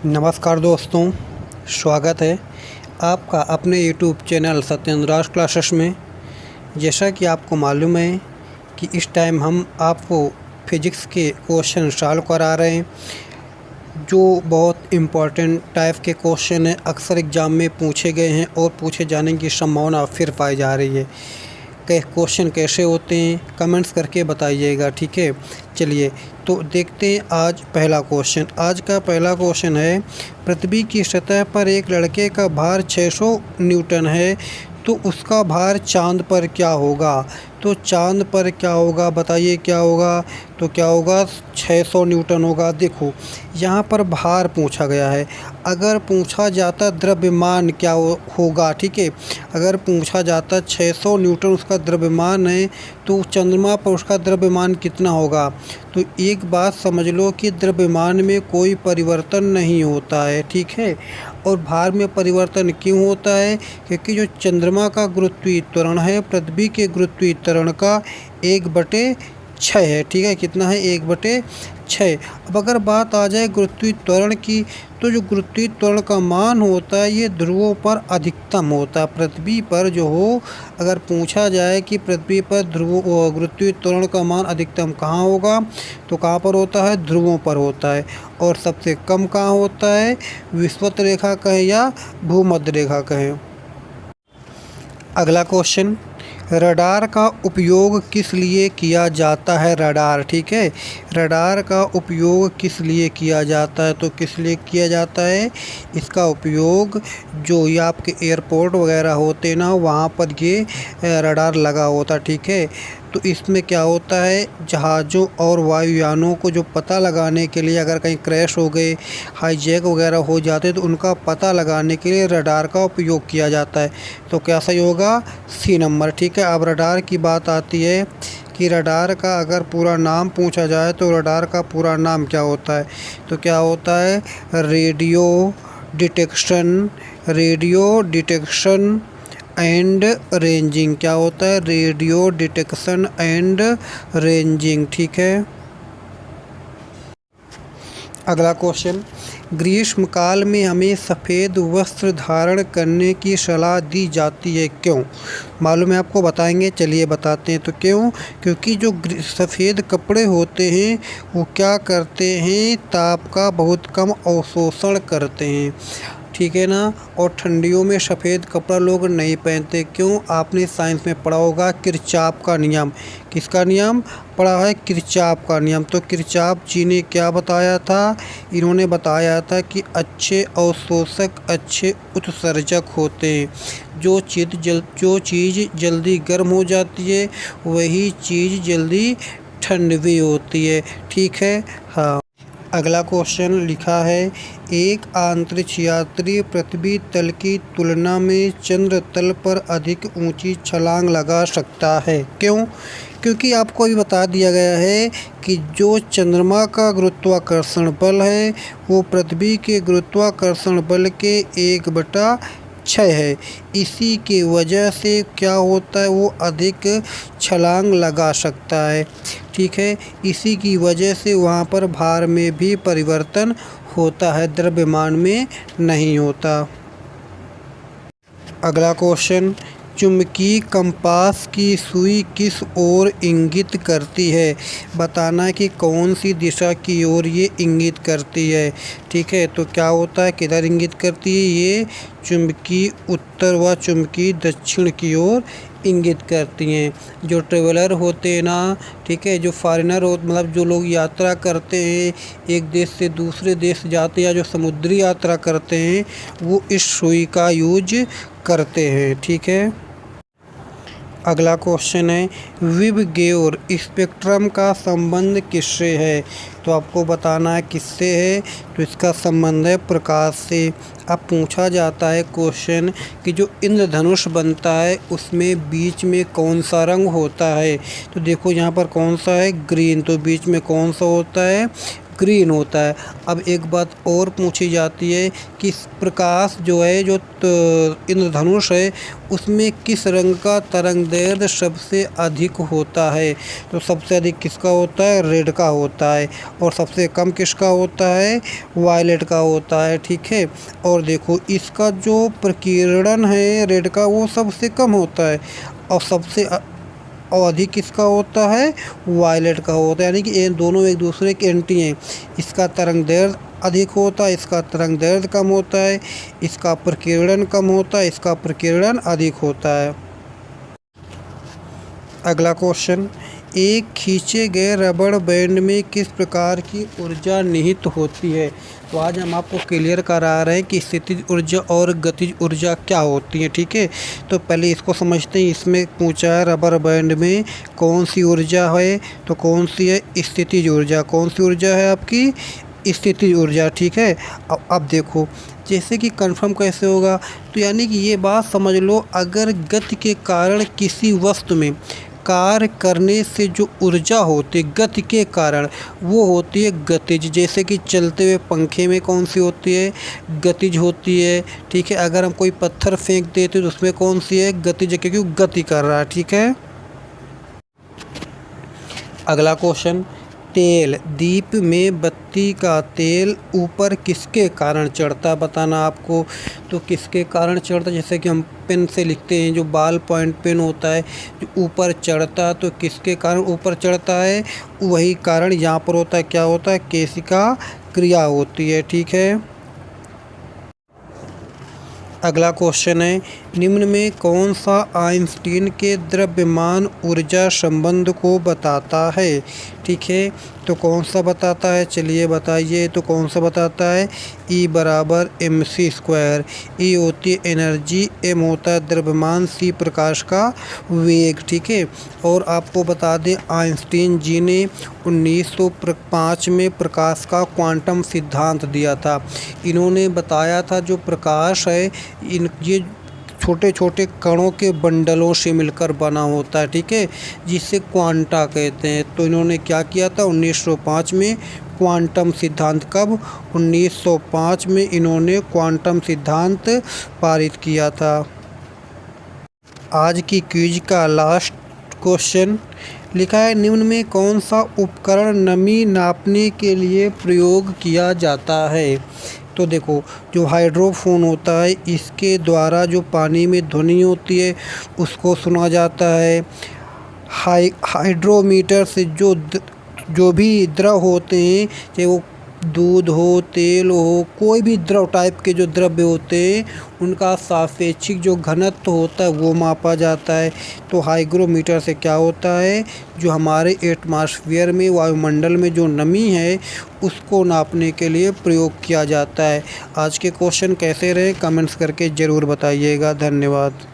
नमस्कार दोस्तों, स्वागत है आपका अपने यूट्यूब चैनल सत्येंद्र क्लासेस में। जैसा कि आपको मालूम है कि इस टाइम हम आपको फिज़िक्स के क्वेश्चन सॉल्व करा रहे हैं, जो बहुत इम्पोर्टेंट टाइप के क्वेश्चन हैं, अक्सर एग्ज़ाम में पूछे गए हैं और पूछे जाने की संभावना फिर पाई जा रही है। क्वेश्चन कैसे होते हैं कमेंट्स करके बताइएगा, ठीक है। चलिए तो देखते हैं आज पहला क्वेश्चन। आज का पहला क्वेश्चन है, पृथ्वी की सतह पर एक लड़के का भार 600 न्यूटन है, तो उसका भार चांद पर क्या होगा। तो चांद पर क्या होगा बताइए, क्या होगा। तो क्या होगा, 600 न्यूटन होगा। देखो यहाँ पर भार पूछा गया है, अगर पूछा जाता द्रव्यमान क्या होगा, ठीक है। अगर पूछा जाता 600 न्यूटन उसका द्रव्यमान है, तो चंद्रमा पर उसका द्रव्यमान कितना होगा। तो एक बात समझ लो कि द्रव्यमान में कोई परिवर्तन नहीं होता है, ठीक है। और भार में परिवर्तन क्यों होता है, क्योंकि जो चंद्रमा का गुरुत्वीय त्वरण है पृथ्वी के गुरुत्वीय त्वरण का 1/6 है, ठीक है। कितना है, 1/6। अब अगर बात आ जाए गुरुत्वीय त्वरण की, तो जो गुरुत्वीय त्वरण का मान होता है ये ध्रुवों पर अधिकतम होता है। पृथ्वी पर जो हो, अगर पूछा जाए कि पृथ्वी पर गुरुत्वीय त्वरण का मान अधिकतम कहाँ होगा, तो कहाँ पर होता है, ध्रुवों पर होता है। और सबसे कम कहाँ होता है, विषुवत रेखा कहें या भूमध्य रेखा कहें। अगला क्वेश्चन, रडार का उपयोग किस लिए किया जाता है। रडार, ठीक है। रडार का उपयोग किस लिए किया जाता है, तो किस लिए किया जाता है, इसका उपयोग जो ये आपके एयरपोर्ट वगैरह होते ना, वहाँ पर ये रडार लगा होता, ठीक है। तो इसमें क्या होता है, जहाज़ों और वायुयानों को जो पता लगाने के लिए, अगर कहीं क्रैश हो गए, हाईजैक वगैरह हो जाते, तो उनका पता लगाने के लिए रडार का उपयोग किया जाता है। तो क्या सही होगा, सी नंबर, ठीक है। अब रडार की बात आती है कि रडार का अगर पूरा नाम पूछा जाए, तो रडार का पूरा नाम क्या होता है। तो क्या होता है, रेडियो डिटेक्शन एंड रेंजिंग। क्या होता है, रेडियो डिटेक्शन एंड रेंजिंग, ठीक है। अगला क्वेश्चन, ग्रीष्म काल में हमें सफ़ेद वस्त्र धारण करने की सलाह दी जाती है, क्यों। मालूम है आपको, बताएंगे, चलिए बताते हैं। तो क्यों, क्योंकि जो सफ़ेद कपड़े होते हैं वो क्या करते हैं, ताप का बहुत कम अवशोषण करते हैं, ठीक है ना। और ठंडियों में सफ़ेद कपड़ा लोग नहीं पहनते, क्यों। आपने साइंस में पढ़ा होगा किरचॉफ का नियम। किसका नियम पढ़ा है, किरचॉफ का नियम। तो किरचॉफ जी ने क्या बताया था, इन्होंने बताया था कि अच्छे अवशोषक अच्छे उत्सर्जक होते हैं। जो चीज़ जल्दी गर्म हो जाती है वही चीज़ जल्दी ठंड भी होती है, ठीक है। हाँ, अगला क्वेश्चन लिखा है, एक अंतरिक्ष यात्री पृथ्वी तल की तुलना में चंद्र तल पर अधिक ऊंची छलांग लगा सकता है, क्यों। क्योंकि आपको अभी बता दिया गया है कि जो चंद्रमा का गुरुत्वाकर्षण बल है वो पृथ्वी के गुरुत्वाकर्षण बल के 1/6 है। इसी की वजह से क्या होता है, वो अधिक छलांग लगा सकता है, ठीक है। इसी की वजह से वहाँ पर भार में भी परिवर्तन होता है, द्रव्यमान में नहीं होता। अगला क्वेश्चन, चुंबकीय कंपास की सुई किस ओर इंगित करती है। बताना है कि कौन सी दिशा की ओर ये इंगित करती है, ठीक है। तो क्या होता है, किधर इंगित करती है, ये चुंबकीय उत्तर व चुंबकीय दक्षिण की ओर इंगित करती हैं। जो ट्रेवलर होते हैं ना, ठीक है, जो फॉरेनर हो, मतलब जो लोग यात्रा करते हैं, एक देश से दूसरे देश जाते हैं या जो समुद्री यात्रा करते हैं, वो इस सुई का यूज करते हैं, ठीक है। अगला क्वेश्चन है, विबग्योर स्पेक्ट्रम का संबंध किससे है। तो आपको बताना है किससे है, तो इसका संबंध है प्रकाश से। अब पूछा जाता है क्वेश्चन कि जो इंद्रधनुष बनता है उसमें बीच में कौन सा रंग होता है। तो देखो यहाँ पर कौन सा है, ग्रीन। तो बीच में कौन सा होता है, ग्रीन होता है। अब एक बात और पूछी जाती है कि प्रकाश जो है, जो इंद्रधनुष है, उसमें किस रंग का तरंगदैर्ध्य सबसे अधिक होता है? तो सबसे अधिक किसका होता है? रेड का होता है। और सबसे कम किसका होता है? वायलेट का होता है। ठीक है। और देखो, इसका जो प्रकीर्णन है रेड का, वो सबसे कम होता है, और सबसे अधिक किसका होता है? वायलेट का होता है। यानी कि ये दोनों एक दूसरे के एंटी हैं। इसका तरंगदैर्ध्य अधिक होता है, इसका तरंगदैर्ध्य कम होता है, इसका प्रकीर्णन कम होता है, इसका प्रकीर्णन अधिक होता है। अगला क्वेश्चन, एक खींचे गए रबड़ बैंड में किस प्रकार की ऊर्जा निहित होती है? तो आज हम आपको क्लियर करा रहे हैं कि स्थितिज ऊर्जा और गतिज ऊर्जा क्या होती है। ठीक है। तो पहले इसको समझते हैं। इसमें पूछा है रबर बैंड में कौन सी ऊर्जा है, तो कौन सी है? स्थितिज ऊर्जा। कौन सी ऊर्जा है आपकी? स्थितिज ऊर्जा। ठीक है। अब देखो, जैसे कि कंफर्म कैसे होगा, तो यानी कि ये बात समझ लो, अगर गति के कारण किसी वस्तु में कार्य करने से जो ऊर्जा होती है गति के कारण, वो होती है गतिज। जैसे कि चलते हुए पंखे में कौन सी होती है? गतिज होती है। ठीक है। अगर हम कोई पत्थर फेंक देते तो उसमें कौन सी है? गतिज, क्योंकि वो गति कर रहा है। ठीक है। अगला क्वेश्चन, तेल दीप में बत्ती का तेल ऊपर किसके कारण चढ़ता, बताना आपको। तो किसके कारण चढ़ता? जैसे कि हम पेन से लिखते हैं, जो बॉल पॉइंट पेन होता है, जो ऊपर चढ़ता है, तो किसके कारण ऊपर चढ़ता है? वही कारण यहाँ पर होता है। क्या होता है? केशिका क्रिया होती है। ठीक है। अगला क्वेश्चन है, निम्न में कौन सा आइंस्टीन के द्रव्यमान ऊर्जा संबंध को बताता है? ठीक है। तो कौन सा बताता है? चलिए बताइए। तो कौन सा बताता है? E बराबर mc²। E होती है एनर्जी, m होता है द्रव्यमान, c प्रकाश का वेग। ठीक है। और आपको बता दें, आइंस्टीन जी ने 1905 में प्रकाश का क्वांटम सिद्धांत दिया था। इन्होंने बताया था जो प्रकाश है, ये छोटे छोटे कणों के बंडलों से मिलकर बना होता है। ठीक है। जिसे क्वांटा कहते हैं। तो इन्होंने क्या किया था? 1905 में क्वांटम सिद्धांत। कब? 1905 में इन्होंने क्वांटम सिद्धांत पारित किया था। आज की क्विज का लास्ट क्वेश्चन लिखा है, निम्न में कौन सा उपकरण नमी नापने के लिए प्रयोग किया जाता है? तो देखो, जो हाइड्रोफोन होता है, इसके द्वारा जो पानी में ध्वनि होती है उसको सुना जाता है। हाइड्रोमीटर से जो भी द्रव होते हैं, चाहे वो दूध हो, तेल हो, कोई भी द्रव टाइप के जो द्रव्य होते हैं, उनका सापेक्षिक जो घनत्व होता है वो मापा जाता है। तो हाइग्रोमीटर से क्या होता है? जो हमारे एटमॉस्फेयर में, वायुमंडल में जो नमी है, उसको नापने के लिए प्रयोग किया जाता है। आज के क्वेश्चन कैसे रहे कमेंट्स करके ज़रूर बताइएगा। धन्यवाद।